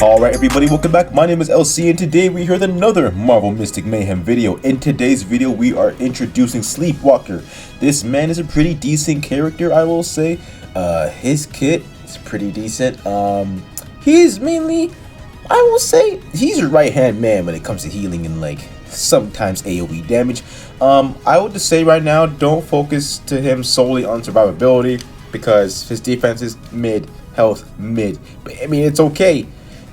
Alright everybody, welcome back. My name is LC and today we're here with another Marvel Mystic Mayhem video. In today's video we are introducing Sleepwalker. This man is a pretty decent character, I will say. His kit is pretty decent. He's mainly, I will say, he's your right hand man when it comes to healing and like sometimes AoE damage. I would just say right now, don't focus to him solely on survivability because his defense is mid, health mid. But, I mean, it's okay.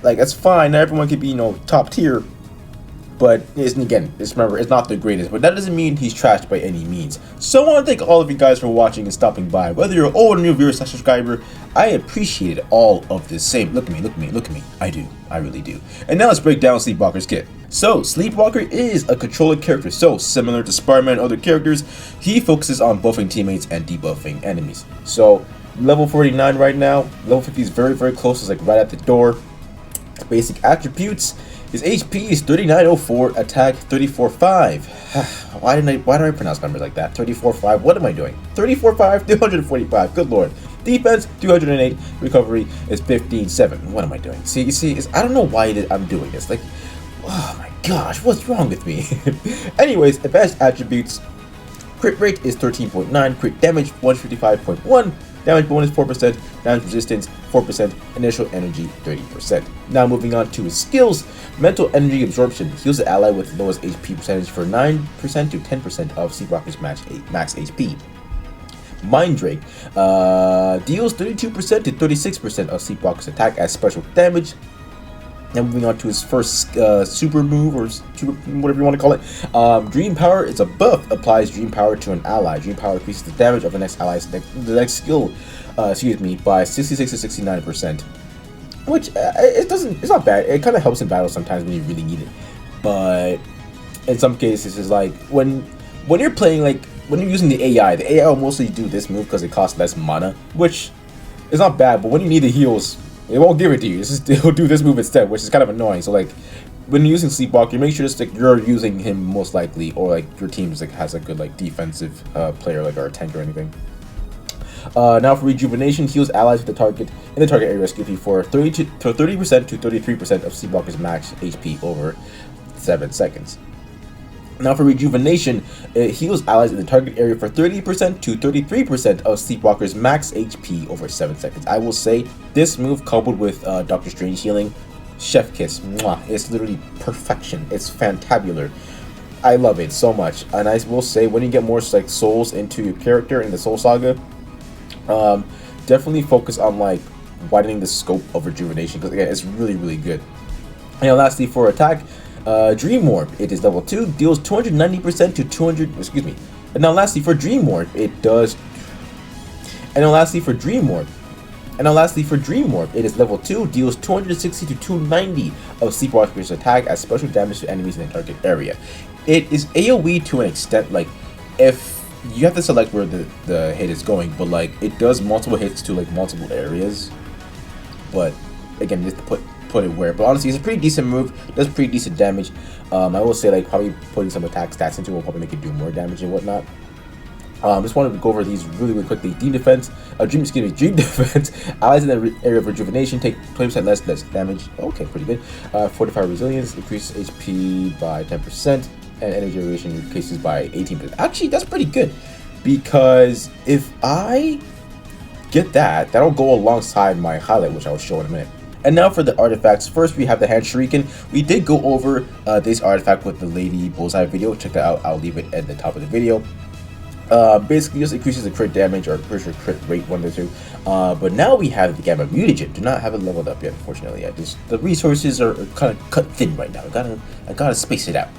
Like, that's fine. Not everyone could be, top tier. But, again, remember, it's not the greatest. But that doesn't mean he's trashed by any means. So I want to thank all of you guys for watching and stopping by. Whether you're an old or new viewer / subscriber, I appreciate all of the same. Look at me, look at me, look at me. I do. I really do. And now let's break down Sleepwalker's kit. So, Sleepwalker is a controller character. So, similar to Spider-Man and other characters, he focuses on buffing teammates and debuffing enemies. So, level 49 right now. Level 50 is very, very close. It's like right at the door. Basic attributes: his HP is 3904, attack 345. Why did I pronounce numbers like that? 345. What am I doing? 345, 245. Good lord. Defense 208. Recovery is 157. What am I doing? See, I don't know why I'm doing this. Like, oh my gosh, what's wrong with me? Anyways, advanced attributes: crit rate is 13.9, crit damage 155.1. Damage bonus 4%, damage resistance 4%, initial energy 30%. Now moving on to his skills: mental energy absorption heals the ally with the lowest HP percentage for 9% to 10% of Sleepwalker's max HP. Mind Drake deals 32% to 36% of Sleepwalker's attack as special damage. Now moving on to his first super move, or super, whatever you want to call it. Dream Power is a buff. Applies Dream Power to an ally. Dream Power increases the damage of the next ally's next skill, by 66 to 69%. Which it's not bad. It kind of helps in battle sometimes when you really need it. But in some cases, it's like when you're playing, like when you're using the AI will mostly do this move because it costs less mana, which is not bad. But when you need the heals, it won't give it to you. It'll do this move instead, which is kind of annoying. So like, when you're using Sleepwalker, you make sure that you're using him most likely, or like your team has a good like defensive player, like or a tank or anything. Now for rejuvenation, heals allies with the target in the target area rescue for 30% to 33% of Sleepwalker's max HP over 7 seconds. Now for rejuvenation, it heals allies in the target area for 30% to 33% of Sleepwalker's max HP over 7 seconds. I will say, this move coupled with Doctor Strange healing, chef kiss, mwah, it's literally perfection. It's fantabular. I love it so much. And I will say, when you get more like souls into your character in the Soul Saga, definitely focus on like widening the scope of rejuvenation, because again, it's really, really good. And lastly, for attack, Dream Warp, it is level 2, deals 290% to 200, excuse me. And now lastly for Dream Warp, it is level 2, deals 260 to 290 of Sleepwalker's attack as special damage to enemies in the target area. It is AoE to an extent, like if you have to select where the hit is going, but like it does multiple hits to like multiple areas. But again, just to put it where, but honestly, it's a pretty decent move, does pretty decent damage. I will say, like, probably putting some attack stats into it will probably make it do more damage and whatnot. Just wanted to go over these really, really quickly. Dream defense, allies in the area of rejuvenation take 20% less damage. Okay, pretty good. Fortify resilience, increases HP by 10%, and energy generation increases by 18%. Actually, that's pretty good, because if I get that'll go alongside my highlight, which I will show in a minute. And now for the artifacts. First, we have the hand shuriken. We did go over this artifact with the Lady Bullseye video. Check that out. I'll leave it at the top of the video. Basically, just increases the crit damage or crit rate, one or two. But now we have the Gamma Mutagen. Do not have it leveled up yet, unfortunately. The resources are kind of cut thin right now. I gotta space it out.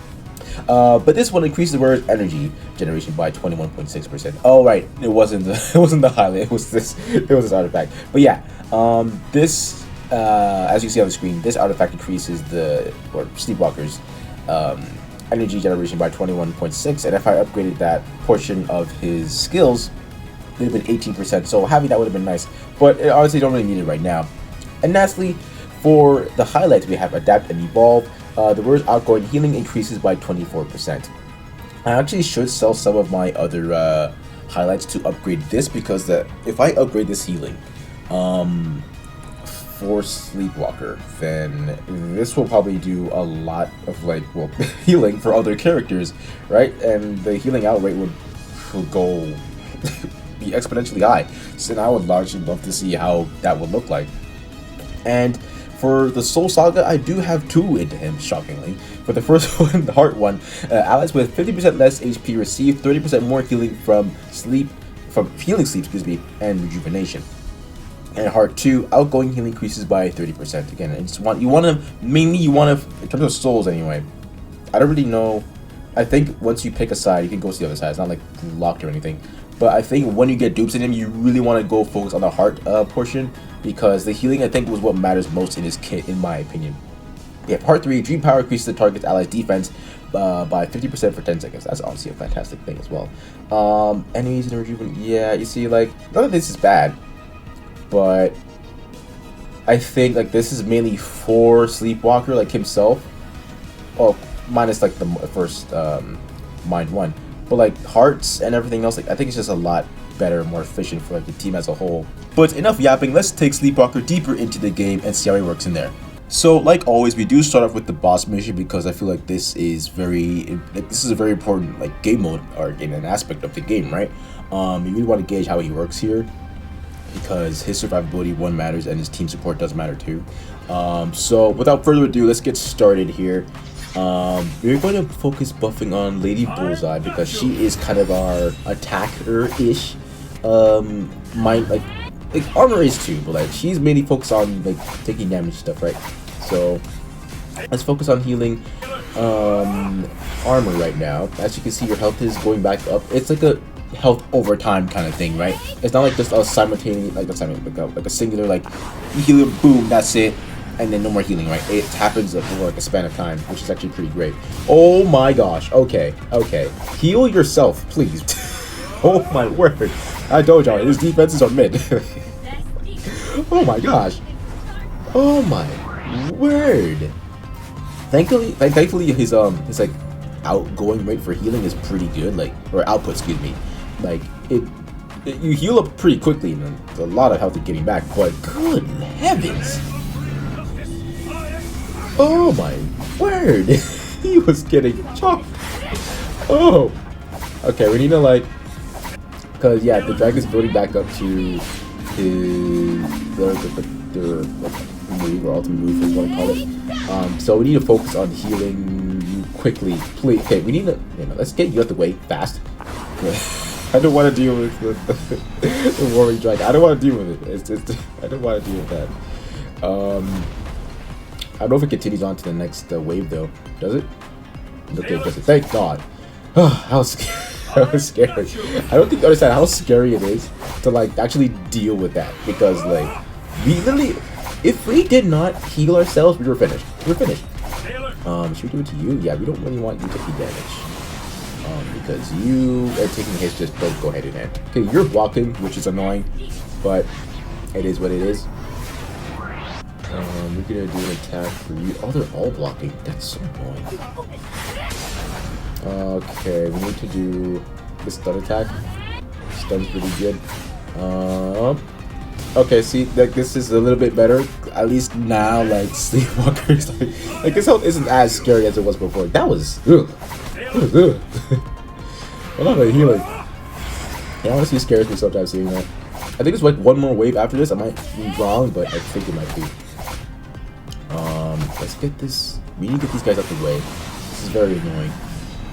But this one increases the wearer's energy generation by 21.6%. Oh right, it wasn't the highlight. It was this artifact. But yeah, this. As you see on the screen, this artifact increases Sleepwalker's energy generation by 21.6, and if I upgraded that portion of his skills, it would have been 18%. So having that would have been nice, but honestly, don't really need it right now. And lastly, for the highlights, we have adapt and evolve. The word's outgoing healing increases by 24%. I actually should sell some of my other highlights to upgrade this, because if I upgrade this healing, for Sleepwalker, then this will probably do a lot of like, well, healing for other characters, right? And the healing out rate would go be exponentially high. So I would largely love to see how that would look like. And for the Soul Saga, I do have 2 into him, shockingly. For the first one, the Heart one, allies with 50% less HP receive 30% more healing from healing sleep, and rejuvenation. And Heart 2, outgoing healing increases by 30%. Again, it's you want to in terms of souls anyway. I don't really know. I think once you pick a side, you can go to the other side. It's not like locked or anything. But I think when you get dupes in him, you really want to go focus on the Heart portion, because the healing, I think, was what matters most in his kit, in my opinion. Yeah, Heart 3, Dream Power increases the target's allies' defense by 50% for 10 seconds. That's honestly a fantastic thing as well. Enemies in rejuvenation. Yeah, you see, like, none of this is bad, but I think like this is mainly for Sleepwalker, like himself. Oh, minus like the first Mind 1. But like Hearts and everything else, like I think it's just a lot better, more efficient for like the team as a whole. But enough yapping, let's take Sleepwalker deeper into the game and see how he works in there. So like always, we do start off with the boss mission, because I feel like this is a very important like game mode, or in an aspect of the game, right? You really want to gauge how he works here, because his survivability matters and his team support does matter too. So without further ado, let's get started here. We're going to focus buffing on Lady Bullseye, because she is kind of our attacker-ish. Like armor is too, but like she's mainly focused on like taking damage stuff, right? So let's focus on healing armor right now. As you can see, your health is going back up. It's like a health over time kind of thing, right? It's not like just a simultaneous, like a singular, like you heal it, boom, that's it, and then no more healing, right? It happens over like a span of time, which is actually pretty great. Oh my gosh. Okay, heal yourself, please. Oh my word, I told y'all his defenses are mid. Oh my gosh. Oh my word. Thankfully his like outgoing rate for healing is pretty good, like, or output, excuse me. Like you heal up pretty quickly, and there's a lot of health getting back, but good heavens. Oh my word. He was getting chopped. Oh. Okay, we need to like, because yeah, the dragon's building back up to his the move, or ultimate move is what I call it. So we need to focus on healing you quickly, please. Okay, we need to, let's get you out the way fast. I don't want to deal with the warring dragon. I don't want to deal with it. I don't want to deal with that. I don't know if it continues on to the next wave though. Does it? Okay, does it? Thank God. That was scary. I don't think you understand how scary it is to like actually deal with that, because like we literally, if we did not heal ourselves, we were finished. Should we do it to you? Yeah, we don't really want you to take damage, because you are taking hits. Just don't go ahead and end. Okay, you're blocking, which is annoying, but it is what it is. We're gonna do an attack for you. Oh, they're all blocking. That's so annoying. Okay, we need to do the stun attack. Stun's pretty good. Okay, see, like this is a little bit better. At least now, like Sleepwalker's like his health isn't as scary as it was before. That was ugh. A lot of healing. Yeah, honestly scares me sometimes seeing that. I think it's like one more wave after this. I might be wrong, but I think it might be. Let's get this. We need to get these guys out the way. This is very annoying.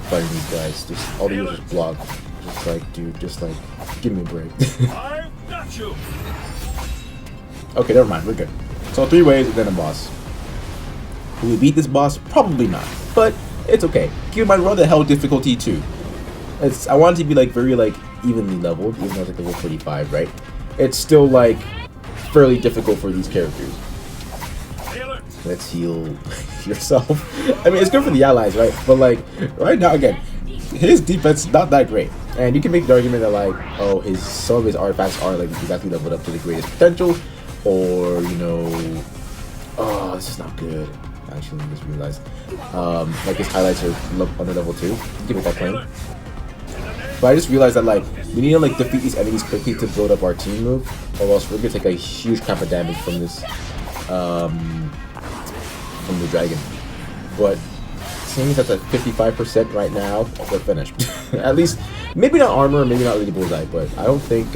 Fighting these guys, just all they do is just block. Just like, dude, just like, give me a break. I got you. Okay, never mind, we're good. So 3 waves and then a boss. Will we beat this boss? Probably not, but it's okay. Keep in mind, we're on the hell difficulty too. I want it to be like very like evenly leveled, even though it's like level 45, right? It's still like fairly difficult for these characters. Let's heal yourself. I mean, it's good for the allies, right? But like right now, again, his defense is not that great, and you can make the argument that like, oh, some of his artifacts are like exactly leveled up to the greatest potential, or oh, this is not good. Actually, I just realized, like his highlights are under level 2. You can make that claim. But I just realized that like we need to like defeat these enemies quickly to build up our team move, or else we're gonna take a huge cap of damage from this from the dragon. But seeing that's at 55% right now, we're finished. At least, maybe not armor, maybe not Lady Bullseye, but I don't think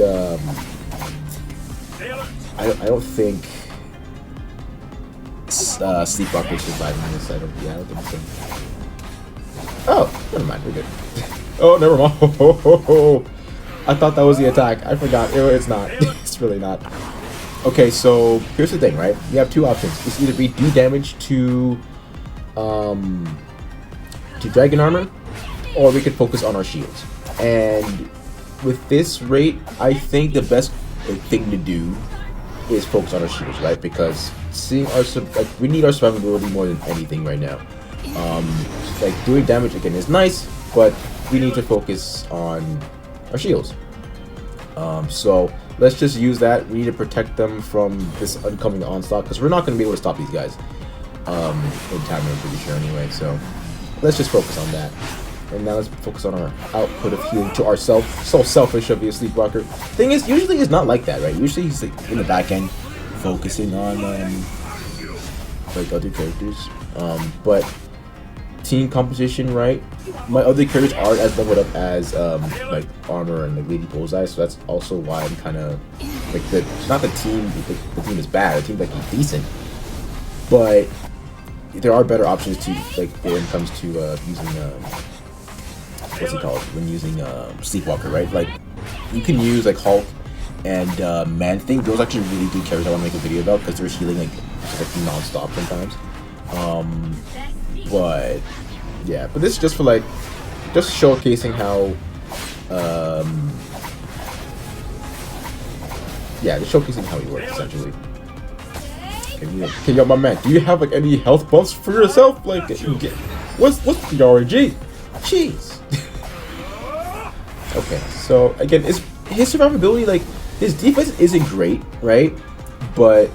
I don't think Sleepwalker surviving this. I don't think so. Oh, never mind, we're good. Oh, never mind. I thought that was the attack. I forgot. It's not. It's really not. Okay, so here's the thing, right? You have two options. It's either do damage to dragon armor, or we could focus on our shields. And with this rate, I think the best thing to do is focus on our shields, right? Because seeing our we need our survivability more than anything right now. Like doing damage again is nice, but we need to focus on our shields. So let's just use that. We need to protect them from this oncoming onslaught, because we're not going to be able to stop these guys in time, I'm pretty sure anyway. So let's just focus on that. And now let's focus on our output of healing to ourselves. So selfish of you, Sleepwalker. Thing is, usually it's not like that, right? Usually he's like in the back end focusing on like other characters. But team composition, right? My other characters aren't as leveled up as like armor and like Lady Bullseye, so that's also why I'm kind of like the team is bad. The team's like decent, but there are better options to like when it comes to using what's it called when using Sleepwalker, right? Like you can use like Hulk and Man-Thing. Those are actually really good characters I want to make a video about, because they're healing like non-stop sometimes. But yeah, but this is just for like just showcasing how yeah, just showcasing how he works essentially. Okay, yo, my man, do you have like any health buffs for yourself? Like, what's the RNG? Jeez. Okay, so again, his survivability, like his defense isn't great, right? But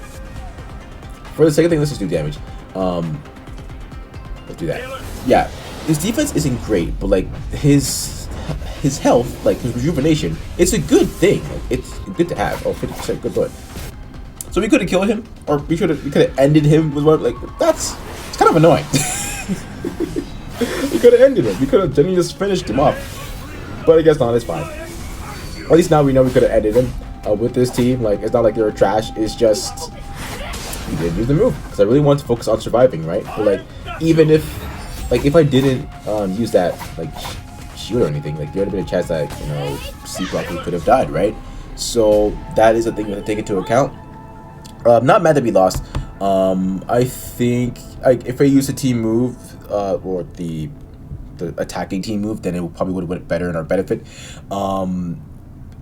for the second thing, let's just do damage. Let's do that. Yeah, his defense isn't great, but like his health, like his rejuvenation, it's a good thing. Like, it's good to have. Oh, 50% good blood. So we could have killed him, or we could have ended him with one. Like it's kind of annoying. We could have ended him. We could have genuinely just finished him off. But I guess not. It's fine. At least now we know we could have ended him with this team. Like it's not like they were trash. It's just we didn't use the move, because I really want to focus on surviving, right? But like even if I didn't use that like shield or anything, like there would have been a chance that Sleepwalker could have died, right? So that is a thing we have to take into account. Not mad that we lost. I think if I used a team move or the attacking team move, then it probably would have went better in our benefit.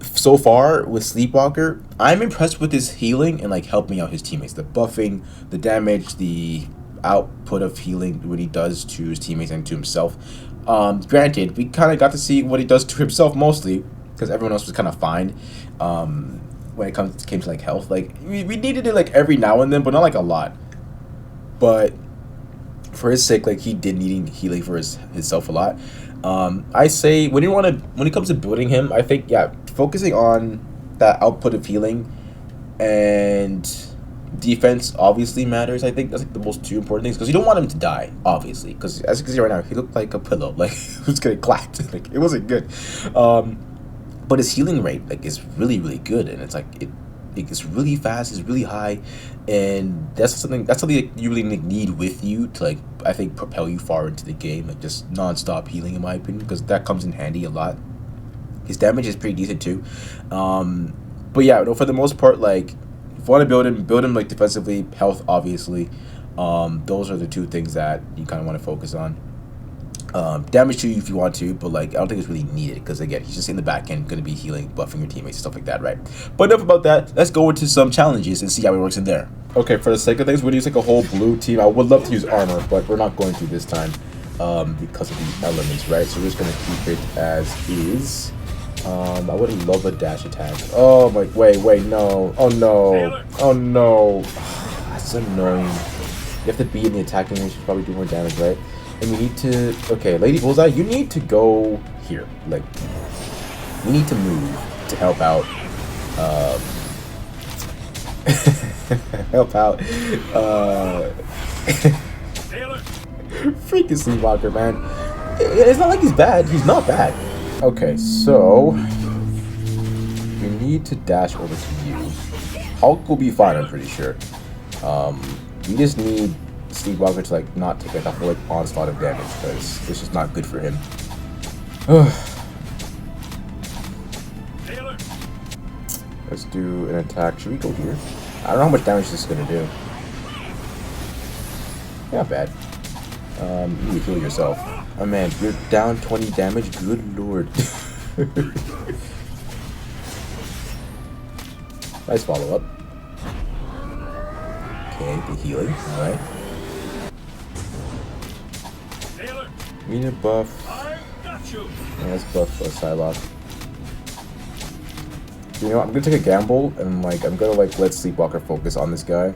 So far with Sleepwalker, I'm impressed with his healing and like helping out his teammates. The buffing, the damage, the output of healing, what he does to his teammates and to himself. Granted, we kind of got to see what he does to himself mostly, because everyone else was kind of fine. When it came to like health, like we needed it like every now and then, but not like a lot. But for his sake, like he did need healing for himself a lot. I say when it comes to building him, I think focusing on that output of healing and defense obviously matters. I think that's like the most two important things, because you don't want him to die, obviously, because as you can see right now, he looked like a pillow, like he was getting clapped. Like it wasn't good. But his healing rate like is really, really good, and it's like it's really fast, it's really high, and that's something that you really need with you to like I think propel you far into the game, like just non-stop healing in my opinion, because that comes in handy a lot. His damage is pretty decent too, but yeah, for the most part, like if you want to build him like defensively, health obviously. Those are the two things that you kind of want to focus on. Damage to you if you want to, but like I don't think it's really needed, because again, he's just in the back end going to be healing, buffing your teammates, stuff like that, right? But enough about that. Let's go into some challenges and see how it works in there. Okay, for the sake of things, we're gonna use like a whole blue team. I would love to use armor, but we're not going to this time because of the elements, right? So we're just gonna keep it as is. I would love a dash attack. Oh my, wait, no, oh no, oh no. That's annoying. You have to be in the attacking range to probably do more damage, right? And we need to, okay, Lady Bullseye, you need to go here. Like, we need to move to help out. Help out. Sailor. Freaking Sleepwalker, man. It's not like he's bad. He's not bad. Okay, so we need to dash over to you. Hulk will be fine, I'm pretty sure. We just need Sleepwalker to like not take like a whole like onslaught of damage because it's just not good for him. Sailor. Let's do an attack. Should we go here? I don't know how much damage this is gonna do. Not bad. You heal yourself. Oh man, you're down 20 damage. Good lord. Nice follow up. Okay, the healing. Alright. Sailor. We need a buff. I've got you. Yeah, let's buff Psylocke. You know what? I'm gonna take a gamble and like I'm gonna like let Sleepwalker focus on this guy.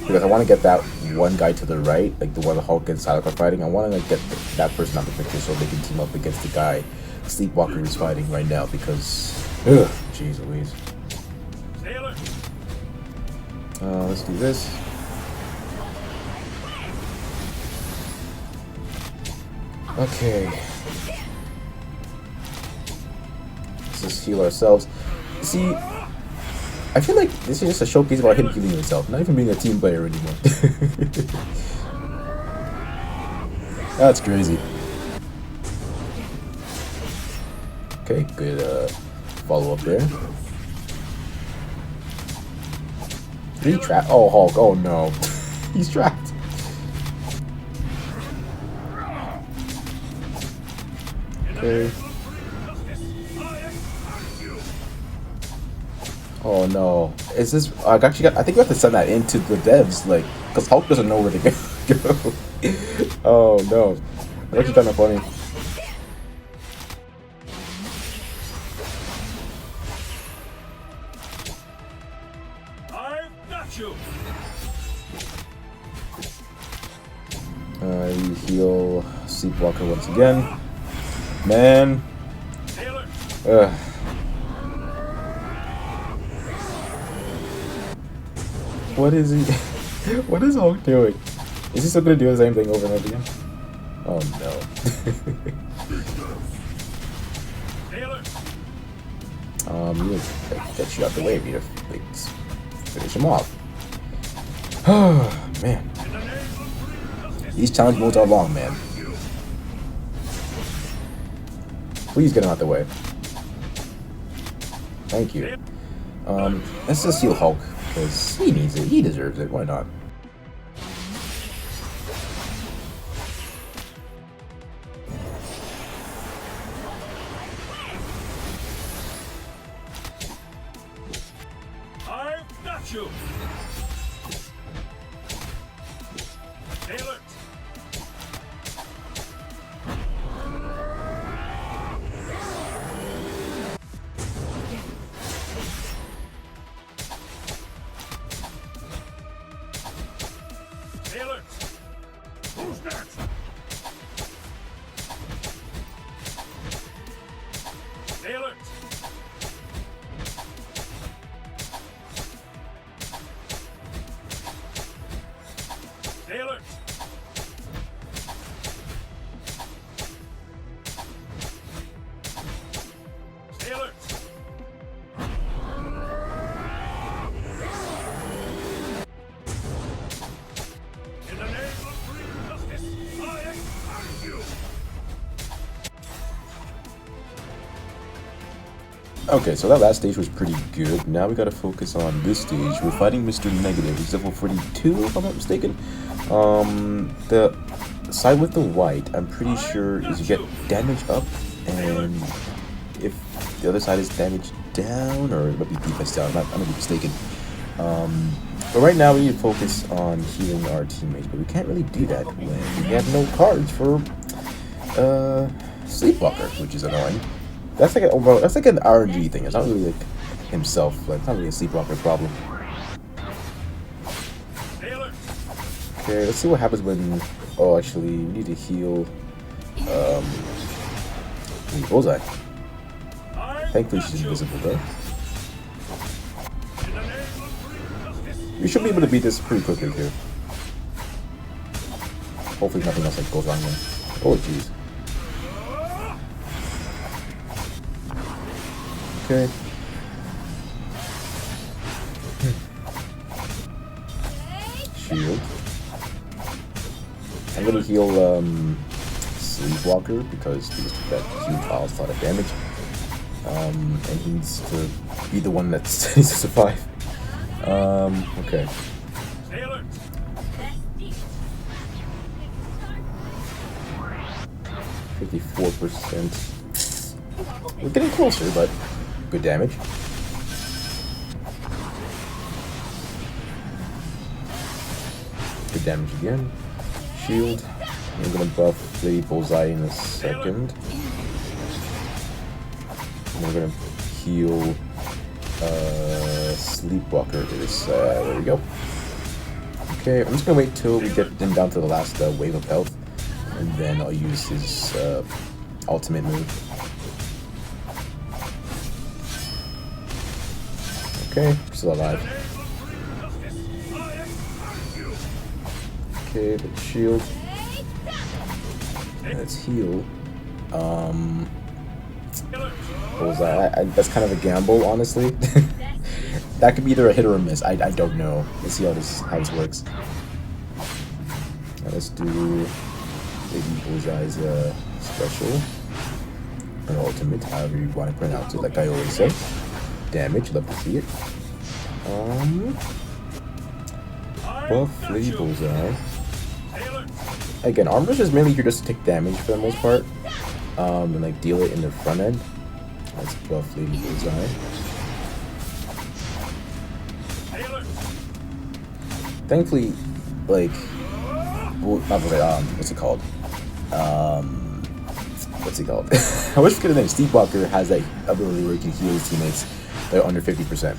Because I want to get that one guy to the right, like the one the Hulk and Psylocke are fighting. I want to like get that person out of the picture so they can team up against the guy Sleepwalker is fighting right now. Because, ugh, jeez Louise. Sailor. Let's do this. Okay. Let's just heal ourselves. See, I feel like this is just a showcase about him healing himself, not even being a team player anymore. That's crazy. Okay, good follow up there. Three trap. Oh, Hulk. Oh no, he's trapped. Okay. Oh no! Is this? I think we have to send that into the devs, like, because Hulk doesn't know where to go. Oh no! That's kind of funny. I've got you. You heal Sleepwalker once again. Man. Sailor. What is he? What is Hulk doing? Is he still gonna do the same thing over and over again? Oh no. Sailor. We need to get you out the way. We need to like, finish him off. Oh man. These challenge modes are long, man. Please get him out the way. Thank you. Let's just heal Hulk. Because he needs it. He deserves it. Why not? I've got you. Sailor. Sailor. Who's next? Sailor. Sailor. Sailor. In the name of free justice, I ask you. Okay, so that last stage was pretty good. Now we gotta focus on this stage. We're fighting Mr. Negative. He's level 42, if I'm not mistaken. The side with the white, I'm pretty sure, is you get damage up, and if the other side is damage down, or it might be defense down, I might be mistaken. But right now we need to focus on healing our teammates, but we can't really do that when we have no cards for Sleepwalker, which is annoying. That's like an RNG thing. It's not really like himself. Like, it's not really a Sleepwalker problem. Okay, let's see what happens when. Oh, actually, we need to heal. Bullseye. Thankfully, she's invisible though. We should be able to beat this pretty quickly here. Hopefully nothing else like goes wrong there. Oh jeez. Okay. Shield. I'm gonna heal Sleepwalker because he just took that huge onslaught of damage. And he needs to be the one that needs to survive. Okay. 54%. We're getting closer, but good damage. Good damage again. Shield. I'm gonna buff Lady Bullseye in a second. And we're gonna heal Sleepwalker. There we go. Okay, I'm just gonna wait till we get him down to the last wave of health, and then I'll use his ultimate move. Okay, still alive. Okay, let's shield. Let's heal. Bullseye. That's kind of a gamble, honestly. That could be either a hit or a miss. I don't know. Let's see how this works. Now let's do maybe Bullseye's special or ultimate, however you want to pronounce it. Like I always say, damage. Love to see it. Buff Lady Bullseye. Again, armor's just mainly here just to take damage for the most part, and like deal it in the front end. Let's buff Lady Bullseye. Thankfully, like, what's it called? What's it called? I wish I could have named. Sleepwalker has that ability where he can heal his teammates that are under 50%.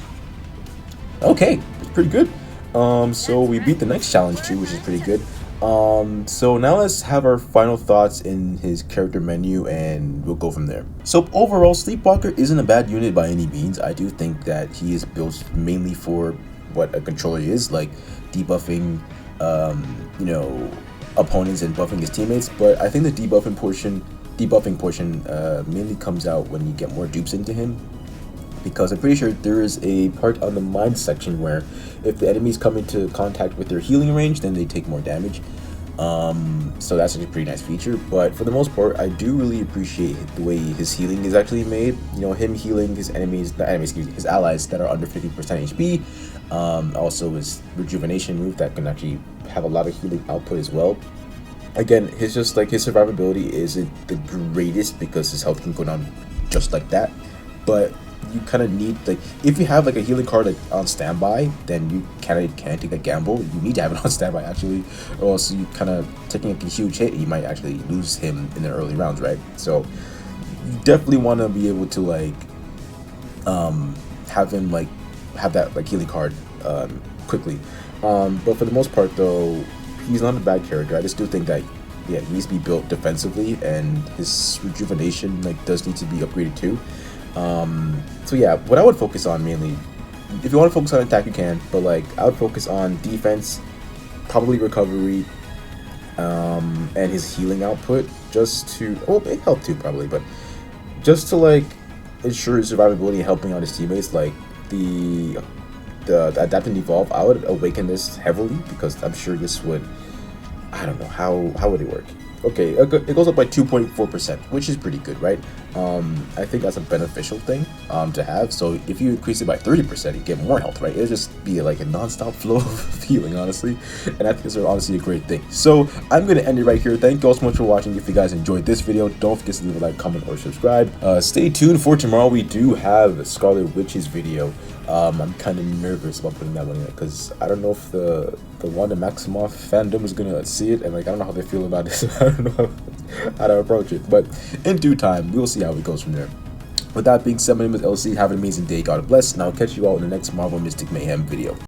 Okay, it's pretty good. So we beat the next challenge too, which is pretty good. So now let's have our final thoughts in his character menu, and we'll go from there. So overall, Sleepwalker isn't a bad unit by any means. I do think that he is built mainly for what a controller is, like debuffing, you know, opponents and buffing his teammates. But I think the debuffing portion mainly comes out when you get more dupes into him, because I'm pretty sure there is a part on the mind section where if the enemies come into contact with their healing range, then they take more damage. So that's a pretty nice feature. But for the most part, I do really appreciate the way his healing is actually made. You know, him healing his his allies that are under 50% HP. Also his rejuvenation move that can actually have a lot of healing output as well. Again, his survivability isn't the greatest because his health can go down just like that. But you kind of need, like, if you have like a healing card like on standby, then you can't take a gamble. You need to have it on standby actually, or else you kind of taking a huge hit, you might actually lose him in the early rounds, right? So you definitely want to be able to like have him like have that like healing card quickly. But for the most part though, he's not a bad character. I just do think that, yeah, he needs to be built defensively, and his rejuvenation like does need to be upgraded too. So yeah, what I would focus on mainly, if you want to focus on attack you can, but like I would focus on defense, probably recovery, and his healing output, just to, oh, health too probably, but just to like ensure his survivability and helping out his teammates. Like the adapt and evolve, I would awaken this heavily, because I'm sure this would, I don't know, how would it work? Okay, it goes up by 2.4%, which is pretty good, right? I think that's a beneficial thing to have. So if you increase it by 30%, you get more health, right? It'll just be like a non-stop flow of healing, honestly. And I think it's honestly a great thing. So I'm going to end it right here. Thank you all so much for watching. If you guys enjoyed this video, don't forget to leave a like, comment, or subscribe. Stay tuned for tomorrow. We do have Scarlet Witch's video. I'm kind of nervous about putting that one in, because I don't know if the Wanda Maximoff fandom is gonna see it, and like I don't know how they feel about it, so I don't know how to approach it. But in due time, we'll see how it goes from there. With that being said, my name is LC. Have an amazing day. God bless, and I'll catch you all in the next Marvel Mystic Mayhem video.